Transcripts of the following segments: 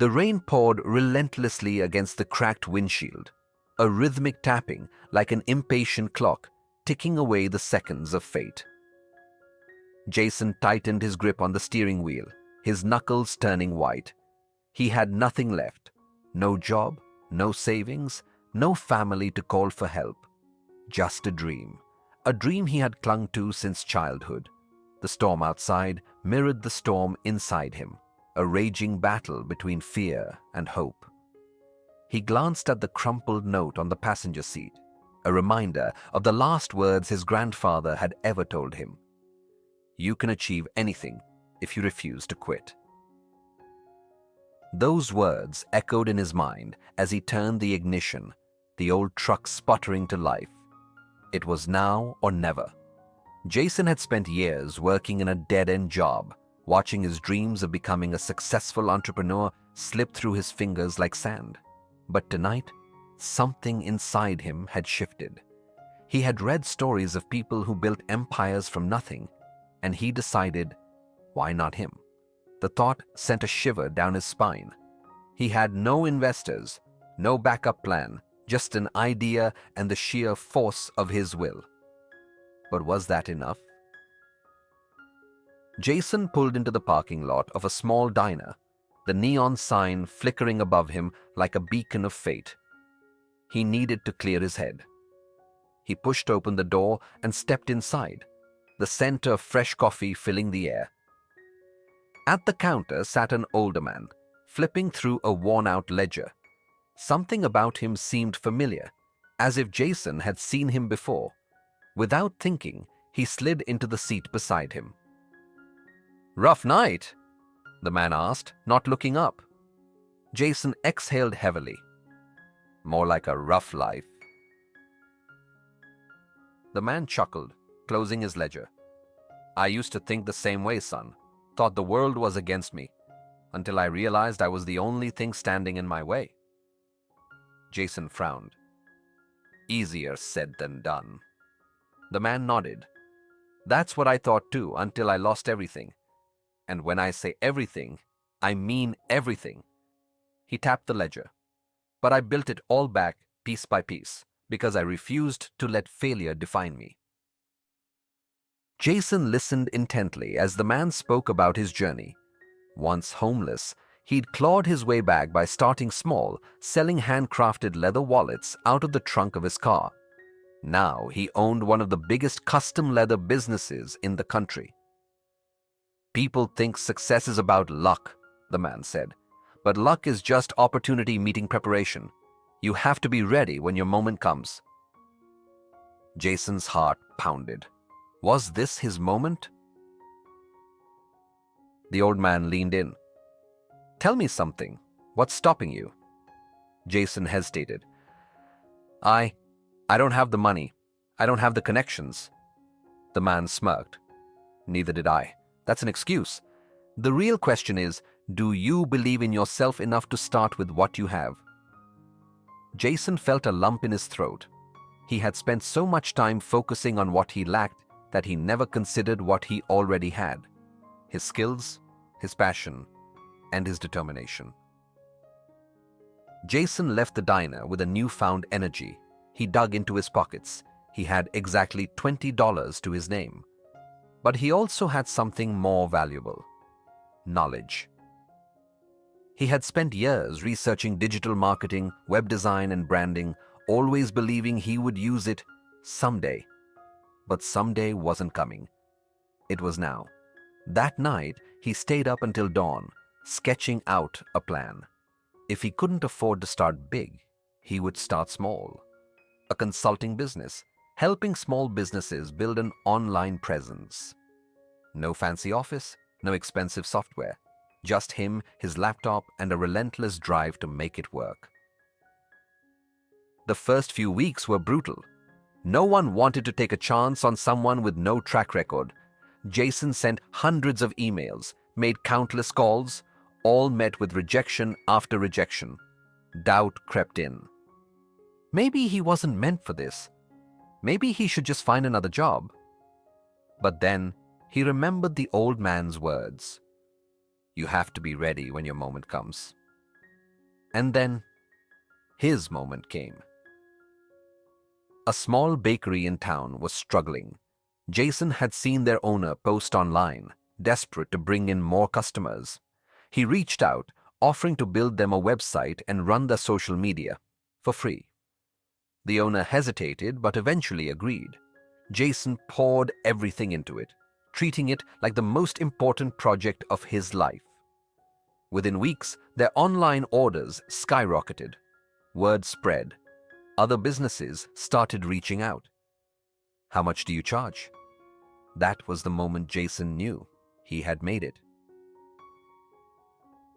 The rain poured relentlessly against the cracked windshield, a rhythmic tapping like an impatient clock ticking away the seconds of fate. Jason tightened his grip on the steering wheel, his knuckles turning white. He had nothing left. No job, no savings, no family to call for help. Just a dream. A dream he had clung to since childhood. The storm outside mirrored the storm inside him, a raging battle between fear and hope. He glanced at the crumpled note on the passenger seat, a reminder of the last words his grandfather had ever told him. You can achieve anything if you refuse to quit. Those words echoed in his mind as he turned the ignition, the old truck sputtering to life. It was now or never. Jason had spent years working in a dead-end job, watching his dreams of becoming a successful entrepreneur slip through his fingers like sand. But tonight, something inside him had shifted. He had read stories of people who built empires from nothing, and he decided, why not him? The thought sent a shiver down his spine. He had no investors, no backup plan, just an idea and the sheer force of his will. But was that enough? Jason pulled into the parking lot of a small diner, the neon sign flickering above him like a beacon of fate. He needed to clear his head. He pushed open the door and stepped inside, the scent of fresh coffee filling the air. At the counter sat an older man, flipping through a worn-out ledger. Something about him seemed familiar, as if Jason had seen him before. Without thinking, he slid into the seat beside him. "Rough night?" the man asked, not looking up. Jason exhaled heavily. "More like a rough life." The man chuckled, closing his ledger. "I used to think the same way, son. Thought the world was against me, until I realized I was the only thing standing in my way." Jason frowned. "Easier said than done." The man nodded. "That's what I thought too, until I lost everything. And when I say everything, I mean everything." He tapped the ledger. "But I built it all back, piece by piece, because I refused to let failure define me." Jason listened intently as the man spoke about his journey. Once homeless, he'd clawed his way back by starting small, selling handcrafted leather wallets out of the trunk of his car. Now he owned one of the biggest custom leather businesses in the country. "People think success is about luck," the man said. "But luck is just opportunity meeting preparation. You have to be ready when your moment comes." Jason's heart pounded. Was this his moment? The old man leaned in. "Tell me something. What's stopping you?" Jason hesitated. I don't have the money. I don't have the connections." The man smirked. "Neither did I. That's an excuse. The real question is, do you believe in yourself enough to start with what you have?" Jason felt a lump in his throat. He had spent so much time focusing on what he lacked that he never considered what he already had: his skills, his passion, and his determination. Jason left the diner with a newfound energy. He dug into his pockets. He had exactly $20 to his name. But he also had something more valuable: knowledge. He had spent years researching digital marketing, web design, and branding, always believing he would use it someday. But someday wasn't coming. It was now. That night, he stayed up until dawn, sketching out a plan. If he couldn't afford to start big, he would start small. A consulting business, helping small businesses build an online presence. No fancy office, no expensive software. Just him, his laptop, and a relentless drive to make it work. The first few weeks were brutal. No one wanted to take a chance on someone with no track record. Jason sent hundreds of emails, made countless calls, all met with rejection after rejection. Doubt crept in. Maybe he wasn't meant for this. Maybe he should just find another job. But then he remembered the old man's words. "You have to be ready when your moment comes." And then his moment came. A small bakery in town was struggling. Jason had seen their owner post online, desperate to bring in more customers. He reached out, offering to build them a website and run their social media for free. The owner hesitated but eventually agreed. Jason poured everything into it, treating it like the most important project of his life. Within weeks, their online orders skyrocketed. Word spread. Other businesses started reaching out. How much do you charge? That was the moment Jason knew he had made it.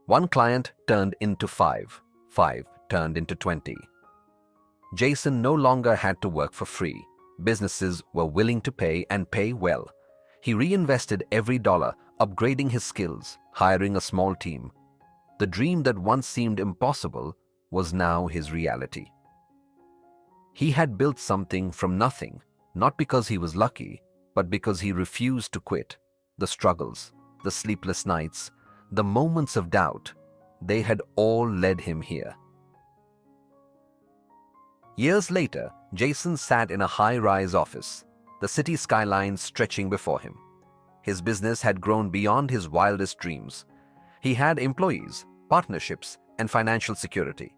One client turned into 5. 5 turned into 20. Jason no longer had to work for free. Businesses were willing to pay and pay well. He reinvested every dollar, upgrading his skills, hiring a small team. The dream that once seemed impossible was now his reality. He had built something from nothing, not because he was lucky, but because he refused to quit. The struggles, the sleepless nights, the moments of doubt, they had all led him here. Years later, Jason sat in a high-rise office, the city skyline stretching before him. His business had grown beyond his wildest dreams. He had employees, partnerships, and financial security.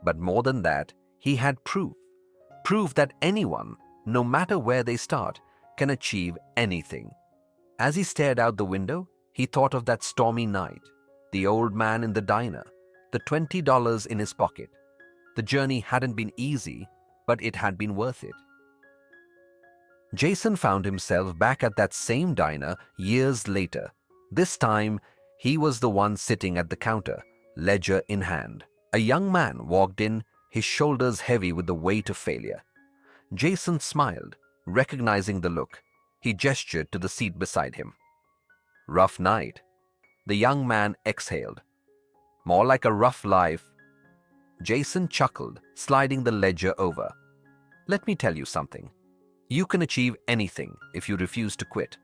But more than that, he had proof that anyone, no matter where they start, can achieve anything. As he stared out the window, he thought of that stormy night, the old man in the diner, the $20 in his pocket. The journey hadn't been easy, but it had been worth it. Jason found himself back at that same diner years later. This time, he was the one sitting at the counter, ledger in hand. A young man walked in, his shoulders heavy with the weight of failure. Jason smiled, recognizing the look. He gestured to the seat beside him. Rough night. The young man exhaled. More like a rough life. Jason chuckled, sliding the ledger over. Let me tell you something. You can achieve anything if you refuse to quit.